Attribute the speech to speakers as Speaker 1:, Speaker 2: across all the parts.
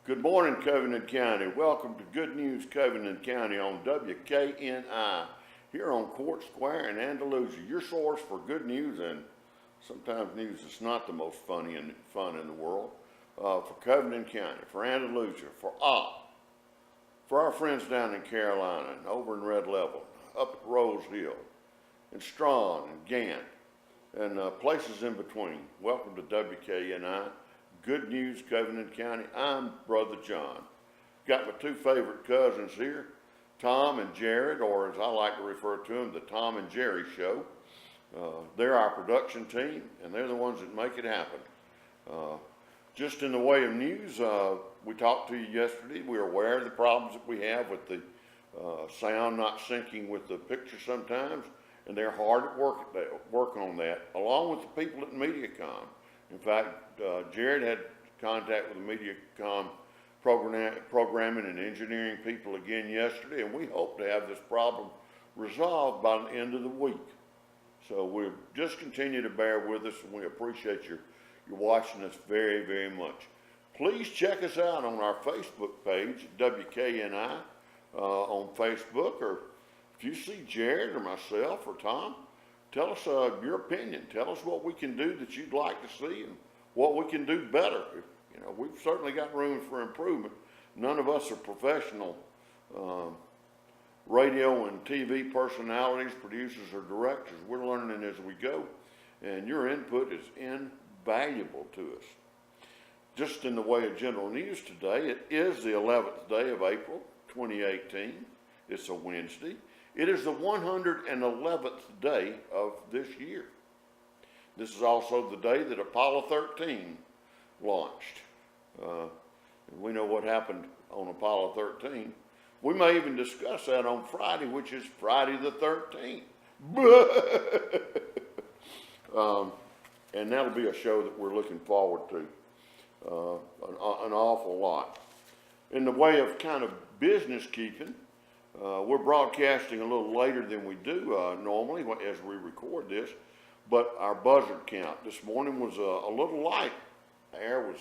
Speaker 1: Good morning, Covington County. Welcome to Good News Covington County on WKNI here on Court Square in Andalusia. Your source for good news and sometimes news that's not the most funny and fun in the world. For Covington County, for Andalusia, for our friends down in Carolina and over in Red Level, up at Rose Hill, and Strawn and Gant, and places in between. Welcome to WKNI. Good News Covington County. I'm Brother John. Got my two favorite cousins here, Tom and Jared, or as I like to refer to them, the Tom and Jerry Show. They're our production team, and they're the ones that make it happen. Just in the way of news, we talked to you yesterday. We're aware of the problems that we have with the sound not syncing with the picture sometimes, and they're hard at work on that, along with the people at MediaCom. In fact, Jared had contact with the MediaCom programming and engineering people again yesterday, and we hope to have this problem resolved by the end of the week. So we'll just continue to bear with us, and we appreciate you watching us very, very much. Please check us out on our Facebook page, WKNI, on Facebook, or if you see Jared or myself or Tom, tell us your opinion. Tell us what we can do that you'd like to see and what we can do better. You know, we've certainly got room for improvement. None of us are professional radio and TV personalities, producers, or directors. We're learning as we go, and your input is invaluable to us. Just in the way of general news today, it is the 11th day of April, 2018. It's a Wednesday. It is the 111th day of this year. This is also the day that Apollo 13 launched. And we know what happened on Apollo 13. We may even discuss that on Friday, which is Friday the 13th. And that'll be a show that we're looking forward to an awful lot. In the way of kind of business keeping, we're broadcasting a little later than we do normally as we record this, but our buzzard count this morning was a little light. The air was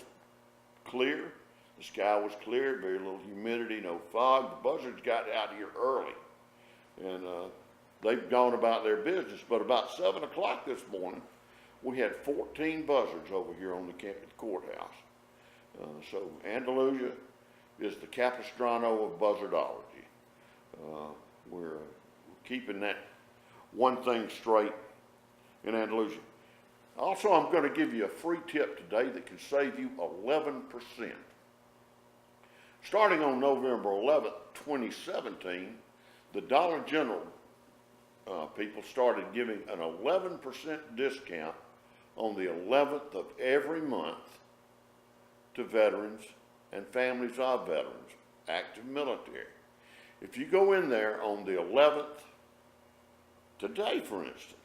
Speaker 1: clear, the sky was clear, very little humidity, no fog. The buzzards got out here early, and they've gone about their business, but about 7 o'clock this morning, we had 14 buzzards over here on the courthouse. So Andalusia is the Capistrano of buzzardology. We're keeping that one thing straight in Andalusia. Also, I'm going to give you a free tip today that can save you 11%. Starting on November 11th, 2017, the Dollar General people started giving an 11% discount on the 11th of every month to veterans and families of veterans, active military. If you go in there on the 11th, today for instance,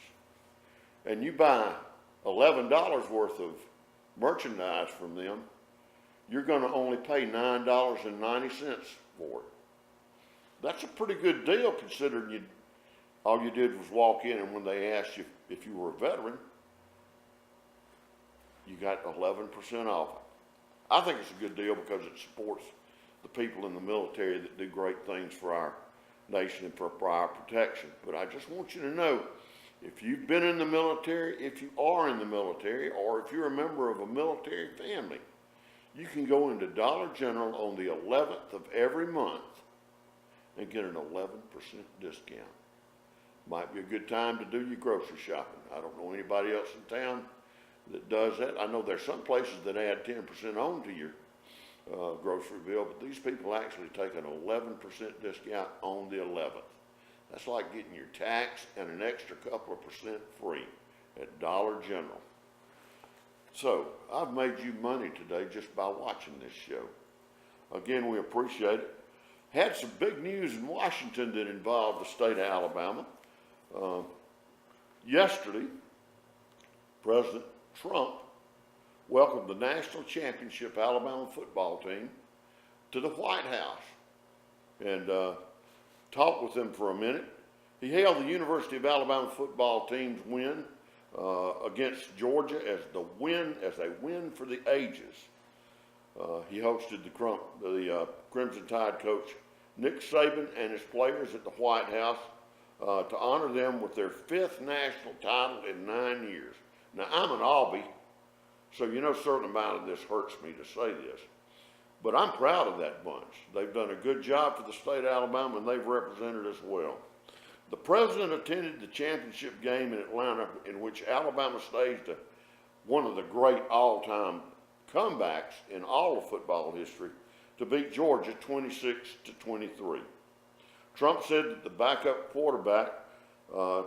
Speaker 1: and you buy $11 worth of merchandise from them, you're going to only pay $9.90 for it. That's a pretty good deal considering all you did was walk in, and when they asked you if you were a veteran, you got 11% off it. I think it's a good deal because it supports the people in the military that do great things for our nation and for our protection. But I just want you to know, if you've been in the military, if you are in the military, or if you're a member of a military family, you can go into Dollar General on the 11th of every month and get an 11% discount. Might be a good time to do your grocery shopping. I don't know anybody else in town that does that. I know there's some places that add 10% on to your grocery bill, but these people actually take an 11% discount on the 11th. That's like getting your tax and an extra couple of percent free at Dollar General. So I've made you money today just by watching this show. Again, we appreciate it. Had some big news in Washington that involved the state of Alabama. Yesterday, President Trump welcomed the national championship Alabama football team to the White House and talked with them for a minute. He hailed the University of Alabama football team's win against Georgia as a win for the ages. he hosted the Crimson Tide coach Nick Saban and his players at the White House to honor them with their 5th national title in 9 years. Now, I'm an Albie, so you know a certain amount of this hurts me to say this, but I'm proud of that bunch. They've done a good job for the state of Alabama, and they've represented us well. The president attended the championship game in Atlanta, in which Alabama staged one of the great all-time comebacks in all of football history to beat Georgia 26-23. Trump said that the backup quarterback,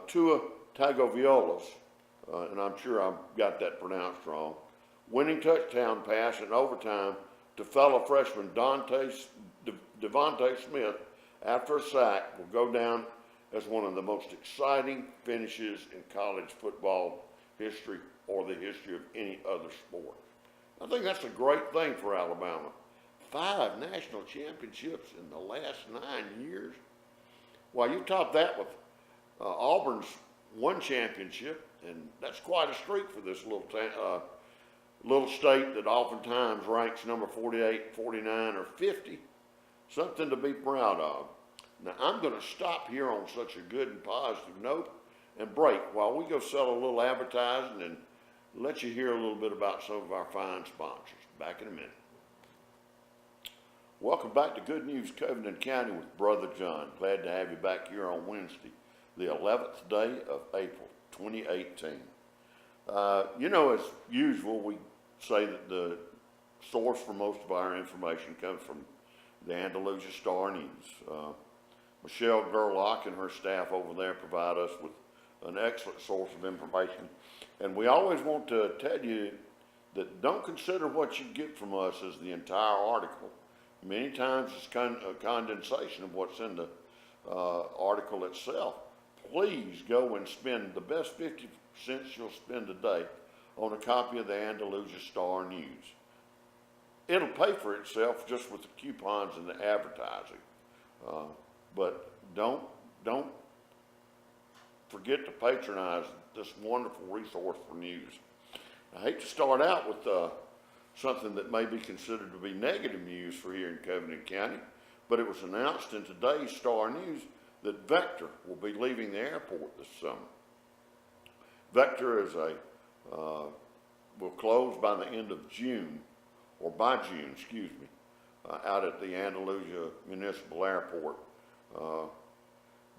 Speaker 1: Tua Tagovailoa, and I'm sure I've got that pronounced wrong, winning touchdown pass in overtime to fellow freshman Devontae Smith after a sack will go down as one of the most exciting finishes in college football history or the history of any other sport. I think that's a great thing for Alabama. 5 national championships in the last 9 years. Well, you top that with Auburn's 1 championship, and that's quite a streak for this little state that oftentimes ranks number 48, 49, or 50. Something to be proud of. Now, I'm going to stop here on such a good and positive note and break while we go sell a little advertising and let you hear a little bit about some of our fine sponsors. Back in a minute. Welcome back to Good News Covington County with Brother John. Glad to have you back here on Wednesday, the 11th day of April, 2018. You know, as usual, we say that the source for most of our information comes from the Andalusia Star News. Michelle Gerlach and her staff over there provide us with an excellent source of information. And we always want to tell you that don't consider what you get from us as the entire article. Many times it's a condensation of what's in the article itself. Please go and spend the best 50 cents you'll spend a day on a copy of the Andalusia Star News. It'll pay for itself just with the coupons and the advertising. But don't forget to patronize this wonderful resource for news. I hate to start out with something that may be considered to be negative news for here in Covington County, but it was announced in today's Star News that Vector will be leaving the airport this summer. Vector is will close by the end of June, or by June, excuse me, out at the Andalusia Municipal Airport.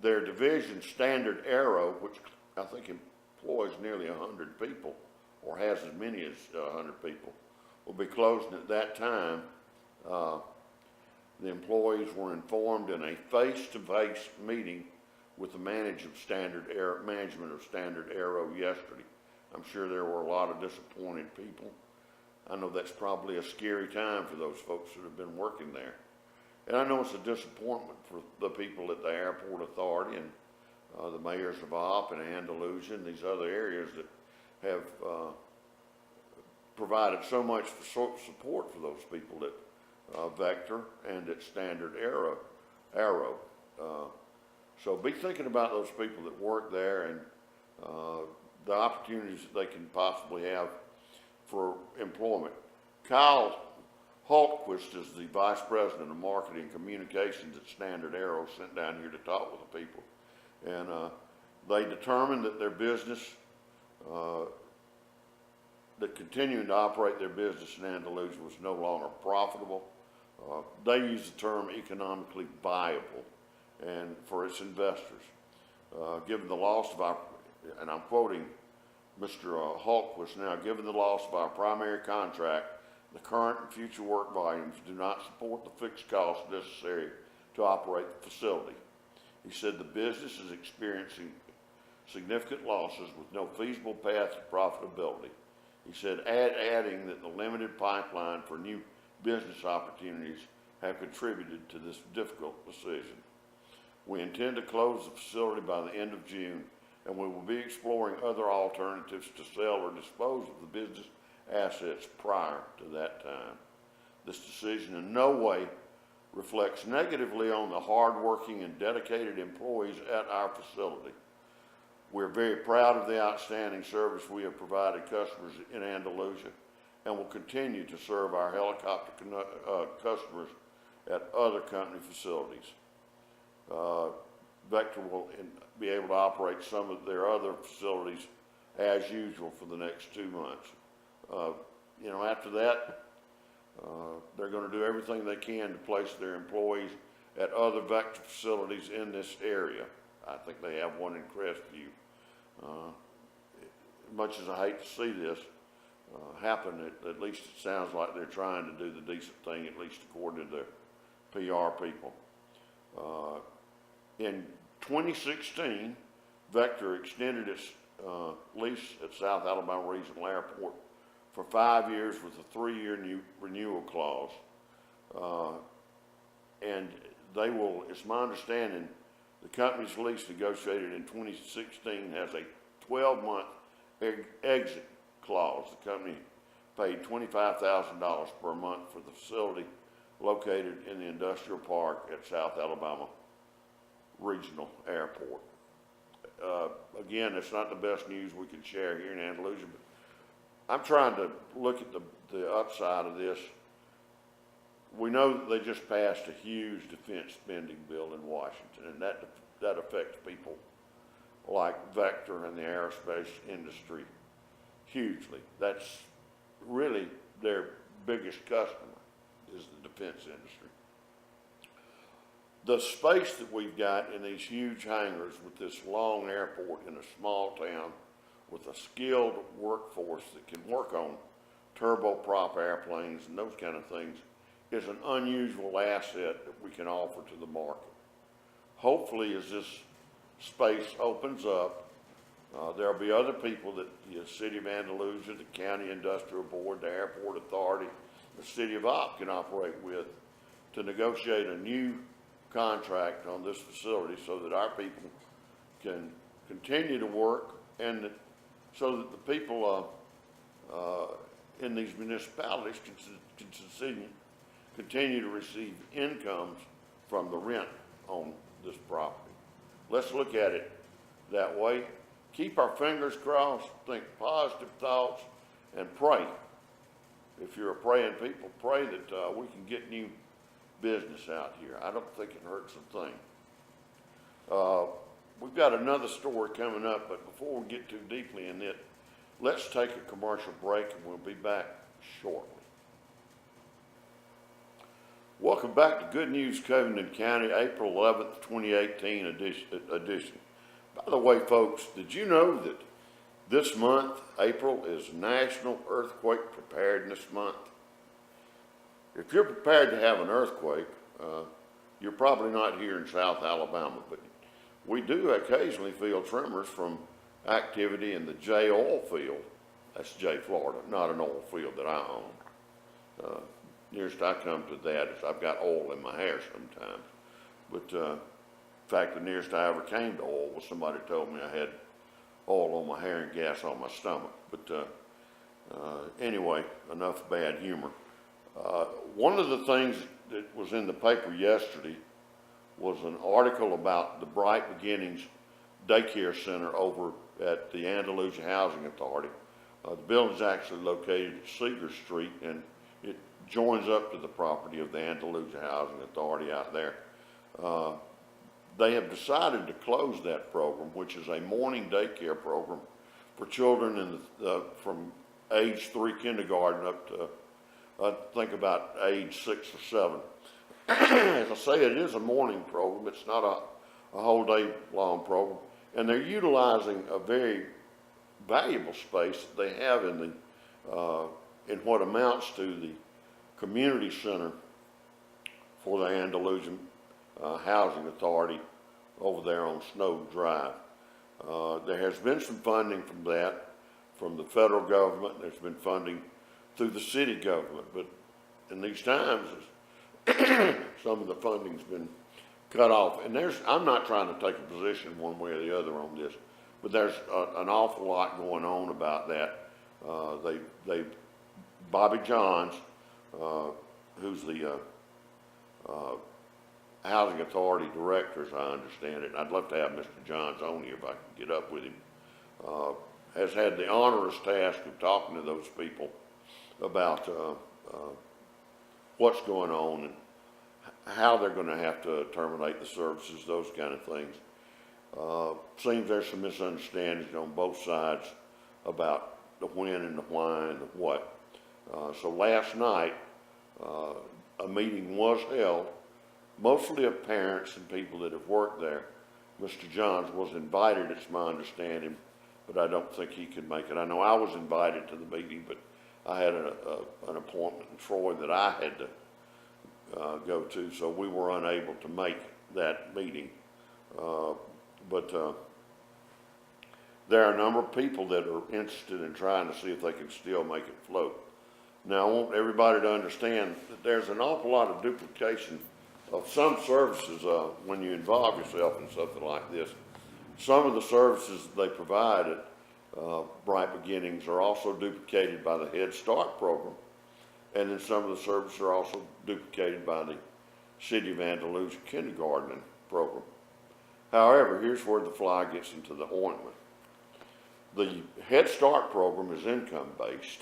Speaker 1: Their division, Standard Aero, which I think employs nearly 100 people, or has as many as 100 people, will be closing at that time. The employees were informed in a face-to-face meeting with the management of Standard Aero yesterday. I'm sure there were a lot of disappointed people. I know that's probably a scary time for those folks that have been working there. And I know it's a disappointment for the people at the airport authority and the mayors of Opp and Andalusia and these other areas that have provided so much support for those people at Vector and at Standard Aero. So be thinking about those people that work there and the opportunities that they can possibly have for employment. Kyle Hultquist is the Vice President of Marketing and Communications at Standard Aero, sent down here to talk with the people. And they determined that their business, that continuing to operate their business in Andalusia was no longer profitable. They use the term economically viable and for its investors. Given the loss of our, and I'm quoting Mr. Hultquist now, given the loss of our primary contract, the current and future work volumes do not support the fixed costs necessary to operate the facility. He said the business is experiencing significant losses with no feasible path to profitability. He said, adding that the limited pipeline for new business opportunities have contributed to this difficult decision. We intend to close the facility by the end of June, and we will be exploring other alternatives to sell or dispose of the business assets prior to that time. This decision in no way reflects negatively on the hardworking and dedicated employees at our facility. We're very proud of the outstanding service we have provided customers in Andalusia, and will continue to serve our helicopter customers at other company facilities. Vector will be able to operate some of their other facilities as usual for the next 2 months. After that, they're going to do everything they can to place their employees at other Vector facilities in this area. I think they have one in Crestview. Much as I hate to see this happen, at least it sounds like they're trying to do the decent thing, at least according to their PR people. In 2016, Vector extended its lease at South Alabama Regional Airport for 5 years with a 3-year renewal clause. And they will, it's my understanding, the company's lease negotiated in 2016 has a 12-month exit clause. The company paid $25,000 per month for the facility located in the industrial park at South Alabama Regional Airport. Again, it's not the best news we can share here in Andalusia, but I'm trying to look at the upside of this. We know that they just passed a huge defense spending bill in Washington, and that affects people like Vector and the aerospace industry hugely. That's really their biggest customer, is the defense industry. The space that we've got in these huge hangars with this long airport in a small town with a skilled workforce that can work on turboprop airplanes and those kind of things is an unusual asset that we can offer to the market. Hopefully, as this space opens up, there'll be other people that the City of Andalusia, the County Industrial Board, the Airport Authority, the City of Opp can operate with to negotiate a new contract on this facility so that our people can continue to work and so that the people in these municipalities can continue to receive incomes from the rent on this property. Let's look at it that way. Keep our fingers crossed, think positive thoughts, and pray. If you're a praying people, pray that we can get new business out here. I don't think it hurts a thing. We've got another story coming up, but before we get too deeply in it, let's take a commercial break and we'll be back shortly. Welcome back to Good News Covington County, April 11th, 2018 edition. By the way, folks, did you know that this month, April, is National Earthquake Preparedness Month? If you're prepared to have an earthquake, you're probably not here in South Alabama, but we do occasionally feel tremors from activity in the J oil field. That's J, Florida, not an oil field that I own. Nearest I come to that is I've got oil in my hair sometimes. But in fact, the nearest I ever came to oil was somebody told me I had oil on my hair and gas on my stomach. But anyway, enough bad humor. One of the things that was in the paper yesterday was an article about the Bright Beginnings Daycare Center over at the Andalusia Housing Authority. The building's actually located at Cedar Street, and it joins up to the property of the Andalusia Housing Authority out there. They have decided to close that program, which is a morning daycare program for children from age 3 kindergarten up to I think about age 6 or 7. As I say, it is a morning program. It's not a whole day long program. And they're utilizing a very valuable space that they have in what amounts to the community center for the Andalusian Housing Authority over there on Snow Drive. There has been some funding from that, from the federal government. There's been funding through the city government, but in these times, some of the funding's been cut off. And I'm not trying to take a position one way or the other on this, but there's an awful lot going on about that. Bobby Johns, who's the Housing Authority Director, as I understand it, and I'd love to have Mr. Johns on here if I could get up with him, has had the onerous task of talking to those people about what's going on and how they're going to have to terminate the services, those kind of things. Seems there's some misunderstandings on both sides about the when and the why and the what. So last night, a meeting was held, mostly of parents and people that have worked there. Mr. Johns was invited, it's my understanding, but I don't think he could make it. I know I was invited to the meeting, but I had an appointment in Troy that I had to go to, so we were unable to make that meeting. But there are a number of people that are interested in trying to see if they can still make it float. Now, I want everybody to understand that there's an awful lot of duplication of some services when you involve yourself in something like this. Some of the services they provide at Bright Beginnings are also duplicated by the Head Start program, and then some of the services are also duplicated by the City of Andalusia kindergarten program. However, here's where the fly gets into the ointment. The Head Start program is income-based.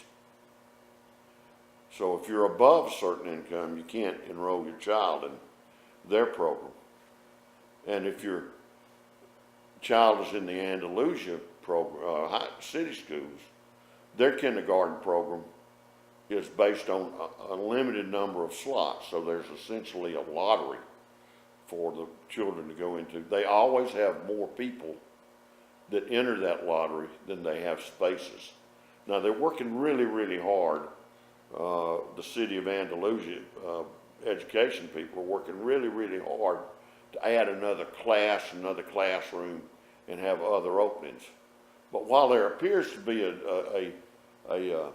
Speaker 1: So if you're above a certain income, you can't enroll your child in their program. And if your child is in the Andalusia program, city schools, their kindergarten program is based on a limited number of slots. So there's essentially a lottery for the children to go into. They always have more people that enter that lottery than they have spaces. Now they're working really, really hard. The City of Andalusia education people are working really, really hard to add another class, another classroom, and have other openings. But while there appears to be a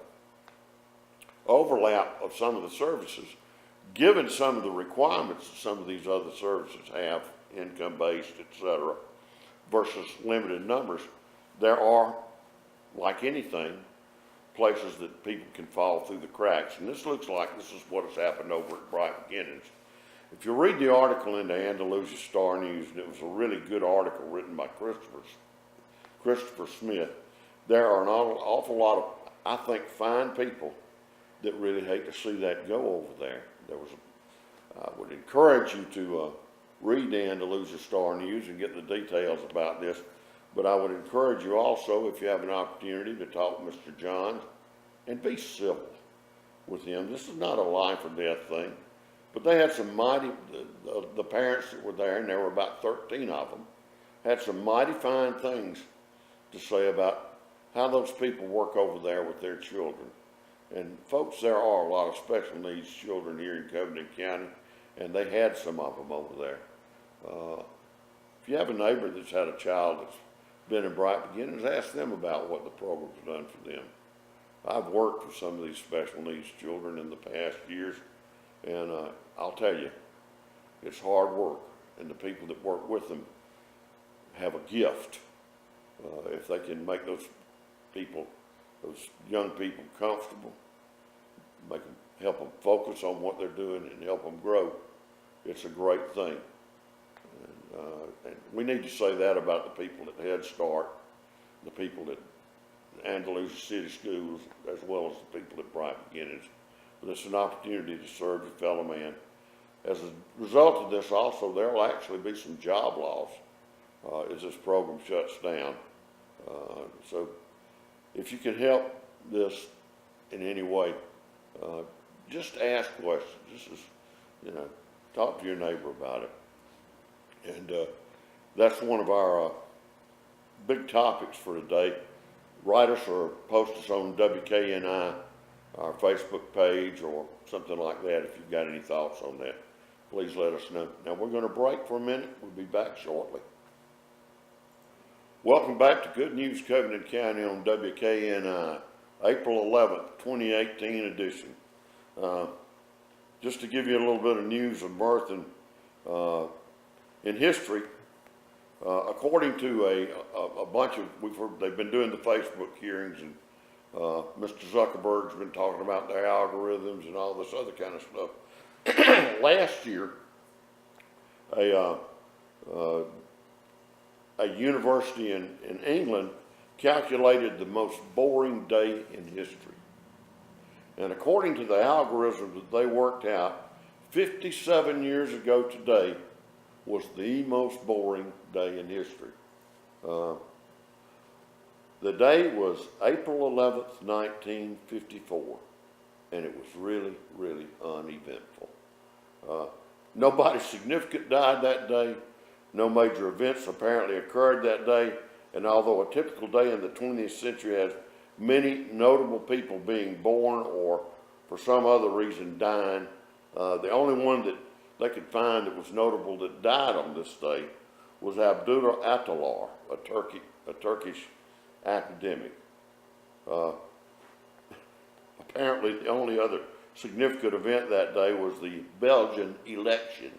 Speaker 1: overlap of some of the services, given some of the requirements that some of these other services have, income-based, etc., versus limited numbers, there are, like anything, places that people can fall through the cracks. And this looks like this is what has happened over at Bright Beginnings. If you read the article in the Andalusia Star News, and it was a really good article written by Christopher Smith, there are an awful lot of, I think, fine people that really hate to see that go over there. I would encourage you to read the Andalusia Star News and get the details about this. But I would encourage you also, if you have an opportunity, to talk to Mr. Johns and be civil with him. This is not a life or death thing. But they had some mighty, the parents that were there, and there were about 13 of them, had some mighty fine things to say about how those people work over there with their children. And folks, there are a lot of special needs children here in Covington County, and they had some of them over there. If you have a neighbor that's had a child that's been in Bright Beginnings, ask them about what the program's done for them. I've worked with some of these special needs children in the past years, and I'll tell you, it's hard work, and the people that work with them have a gift. If they can make those young people comfortable, help them focus on what they're doing and help them grow, it's a great thing. And we need to say that about the people at Head Start, the people at Andalusia City Schools, as well as the people at Bright Beginnings. But it's an opportunity to serve your fellow man. As a result of this also, there will actually be some job loss as this program shuts down. So if you can help this in any way, just ask questions. Just as, talk to your neighbor about it. And that's one of our big topics for today. Write us or post us on WKNI, our Facebook page, or something like that. If you've got any thoughts on that, please let us know. Now we're going to break for a minute. We'll be back shortly. Welcome back to Good News Covington County on WKNI, April 11th, 2018 edition. Just to give you a little bit of news of mirth and in history, according to a bunch of, they've been doing the Facebook hearings, and Mr. Zuckerberg's been talking about their algorithms and all this other kind of stuff. Last year, a university in England calculated the most boring day in history. And according to the algorithm that they worked out, 57 years ago today was the most boring day in history. The day was April 11th, 1954, and it was really, really uneventful. Nobody significant died that day. No major events apparently occurred that day, and although a typical day in the 20th century has many notable people being born or for some other reason dying, the only one that they could find that was notable that died on this day was Abdullah Atalar, a Turkish academic. Apparently the only other significant event that day was the Belgian election.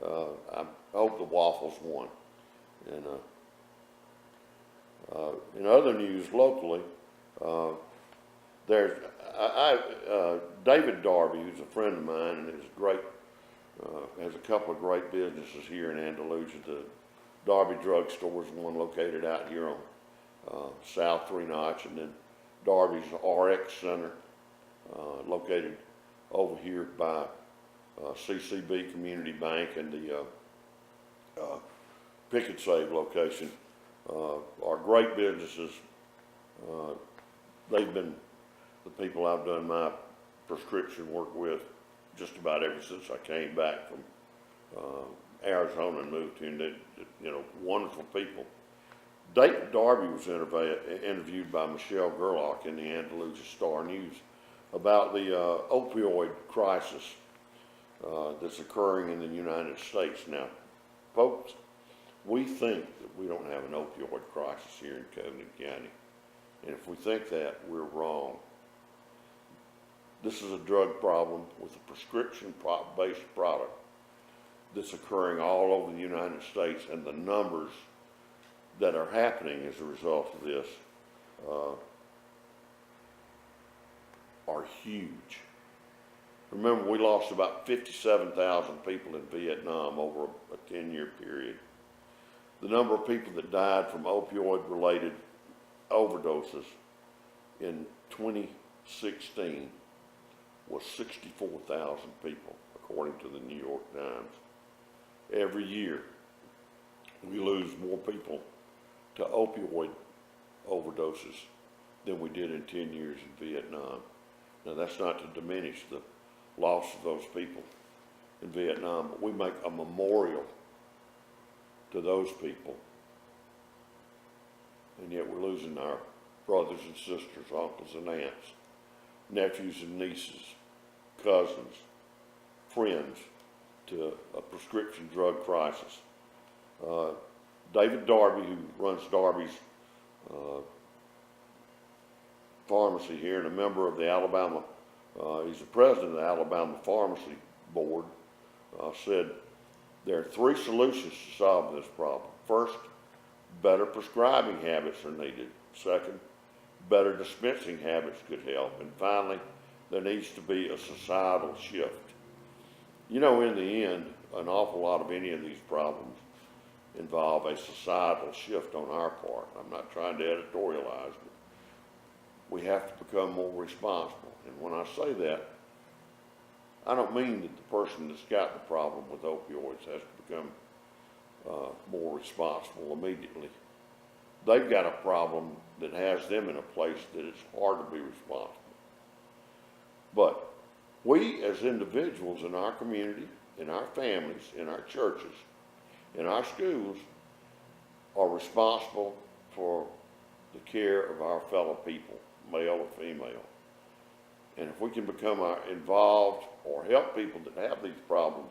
Speaker 1: I hope the Waffles won. And in other news locally, there's David Darby, who's a friend of mine and is great, has a couple of great businesses here in Andalusia. The Darby Drug Store is one located out here on South Three Notch, and then Darby's RX Center, located over here by CCB Community Bank, and the Pick and Save location are great businesses. They've been the people I've done my prescription work with just about ever since I came back from Arizona and moved here. And they, wonderful people. David Darby was interviewed by Michelle Gerlach in the Andalusia Star News about the opioid crisis that's occurring in the United States now. Folks, we think that we don't have an opioid crisis here in Covington County. And if we think that, we're wrong. This is a drug problem with a prescription-based product that's occurring all over the United States, and the numbers that are happening as a result of this are huge. Remember, we lost about 57,000 people in Vietnam over a 10-year period. The number of people that died from opioid-related overdoses in 2016 was 64,000 people, according to the New York Times. Every year, we lose more people to opioid overdoses than we did in 10 years in Vietnam. Now, that's not to diminish the loss of those people in Vietnam, but we make a memorial to those people, and yet we're losing our brothers and sisters, uncles and aunts, nephews and nieces, cousins, friends to a prescription drug crisis. David Darby, who runs Darby's pharmacy here and a member of the Alabama, he's the president of the Alabama Pharmacy Board, said there are three solutions to solve this problem. First, better prescribing habits are needed. Second, better dispensing habits could help. And finally, there needs to be a societal shift. In the end, an awful lot of any of these problems involve a societal shift on our part. I'm not trying to editorialize, but we have to become more responsible. And when I say that, I don't mean that the person that's got the problem with opioids has to become more responsible immediately. They've got a problem that has them in a place that it's hard to be responsible. But we as individuals in our community, in our families, in our churches, in our schools, are responsible for the care of our fellow people, male or female. And if we can become involved or help people that have these problems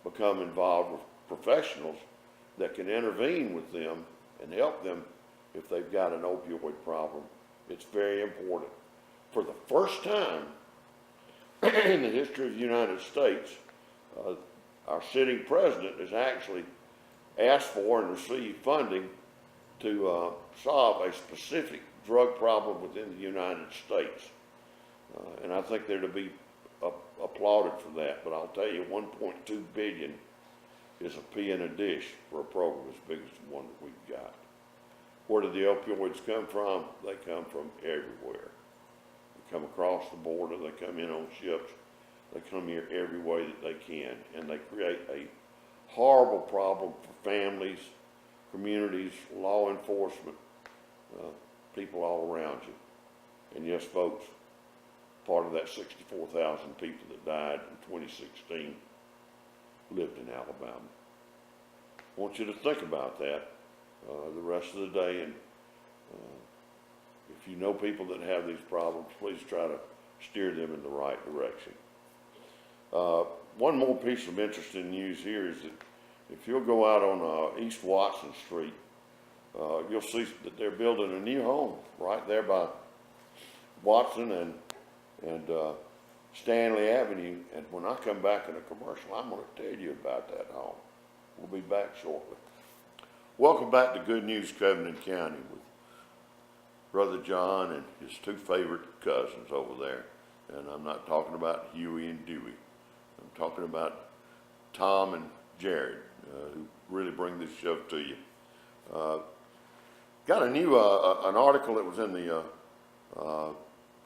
Speaker 1: become involved with professionals that can intervene with them and help them if they've got an opioid problem, it's very important. For the first time in the history of the United States, our sitting president has actually asked for and received funding to solve a specific drug problem within the United States. And I think they're to be applauded for that. But I'll tell you, 1.2 billion is a pea in a dish for a program as big as the one that we've got. Where do the opioids come from? They come from everywhere. come across the border, they come in on ships, they come here every way that they can, and they create a horrible problem for families, communities, law enforcement, people all around you. And yes, folks, part of that 64,000 people that died in 2016 lived in Alabama. I want you to think about that the rest of the day, and if you know people that have these problems, please try to steer them in the right direction. One more piece of interesting news here is that if you'll go out on East Watson Street, you'll see that they're building a new home right there by Watson and Stanley Avenue. And when I come back in a commercial, I'm going to tell you about that home. We'll be back shortly. Welcome back to Good News Covington County with Brother John and his two favorite cousins over there. And I'm not talking about Huey and Dewey. I'm talking about Tom and Jared, who really bring this show to you. Got a new an article that was in the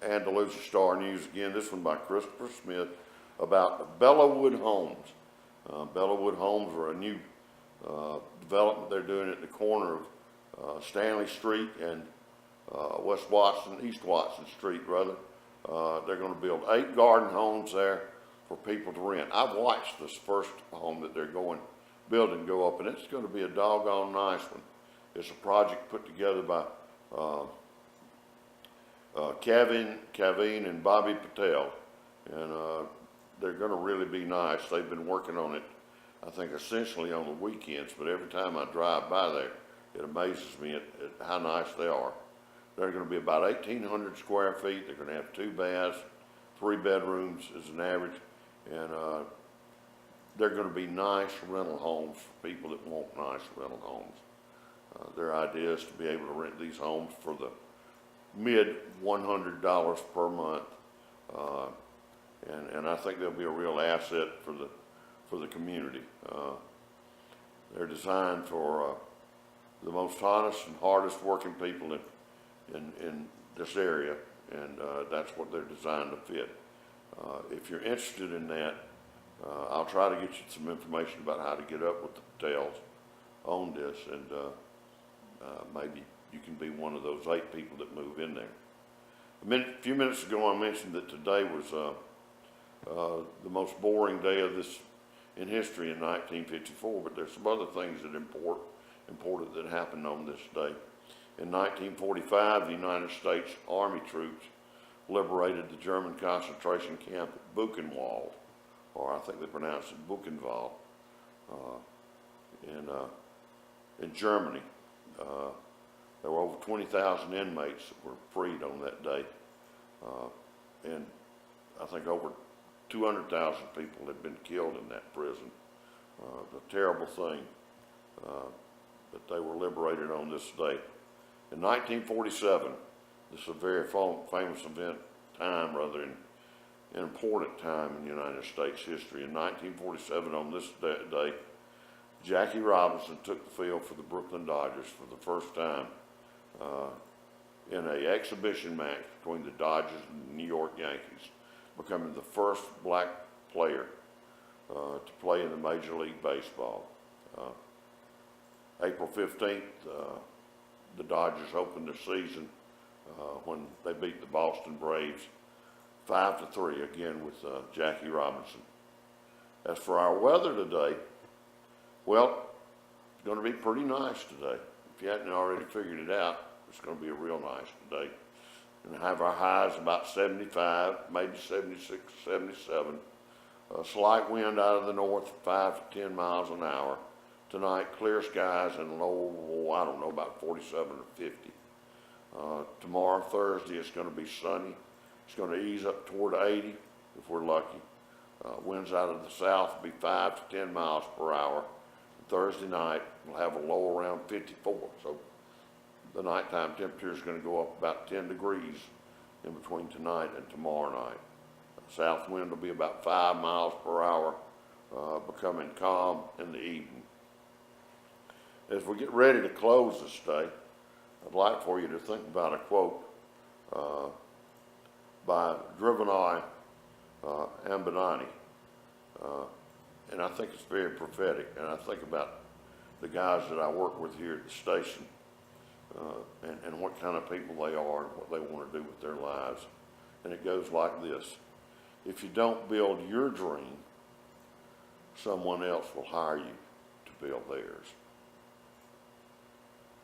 Speaker 1: Andalusia Star News again. This one by Christopher Smith about Bellawood Homes. Bellawood Homes are a new development they're doing at the corner of Stanley Street and East Watson Street, rather. They're going to build 8 garden homes there for people to rent. I've watched this first home that they're building go up, and it's going to be a doggone nice one. It's a project put together by Kaveen and Bobby Patel, and they're going to really be nice. They've been working on it, I think, essentially on the weekends, but every time I drive by there, it amazes me at how nice they are. They're going to be about 1,800 square feet. They're going to have 2 baths, 3 bedrooms as an average, and they're going to be nice rental homes for people that want nice rental homes. Their idea is to be able to rent these homes for the mid $100 per month, and I think they'll be a real asset for the community. They're designed for the most honest and hardest working people in this area, and that's what they're designed to fit. If you're interested in that, I'll try to get you some information about how to get up with the Patels on this, and maybe you can be one of those 8 people that move in there. A few minutes ago, I mentioned that today was the most boring day of this in history in 1954, but there's some other things that important that happened on this day. In 1945, the United States Army troops liberated the German concentration camp at Buchenwald, or I think they pronounce it Buchenwald, in Germany. There were over 20,000 inmates that were freed on that day, and I think over 200,000 people had been killed in that prison. A terrible thing that they were liberated on this day. In 1947, this is a very famous an important time in United States history. In 1947, on this day, Jackie Robinson took the field for the Brooklyn Dodgers for the first time in an exhibition match between the Dodgers and the New York Yankees, becoming the first black player to play in the Major League Baseball. April 15th, the Dodgers opened their season when they beat the Boston Braves 5-3, again with Jackie Robinson. As for our weather today, well, it's going to be pretty nice today. If you hadn't already figured it out, it's going to be a real nice day. We're going to have our highs about 75, maybe 76, 77. A slight wind out of the north, 5 to 10 miles an hour. Tonight, clear skies and low, I don't know, about 47 or 50. Tomorrow, Thursday, it's going to be sunny. It's going to ease up toward 80 if we're lucky. Winds out of the south will be 5 to 10 miles per hour. Thursday night, we'll have a low around 54. So the nighttime temperature is going to go up about 10 degrees in between tonight and tomorrow night. South wind will be about 5 miles per hour, becoming calm in the evening. As we get ready to close this day, I'd like for you to think about a quote by Drivenai Ambanani. And I think it's very prophetic. And I think about the guys that I work with here at the station, and what kind of people they are and what they want to do with their lives. And it goes like this: if you don't build your dream, someone else will hire you to build theirs.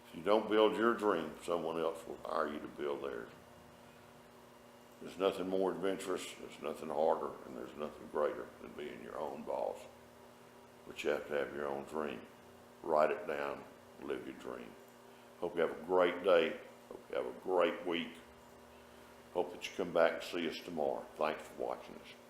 Speaker 1: If you don't build your dream, someone else will hire you to build theirs. There's nothing more adventurous, there's nothing harder, and there's nothing greater than being your own boss. But you have to have your own dream. Write it down, live your dream. Hope you have a great day. Hope you have a great week. Hope that you come back and see us tomorrow. Thanks for watching us.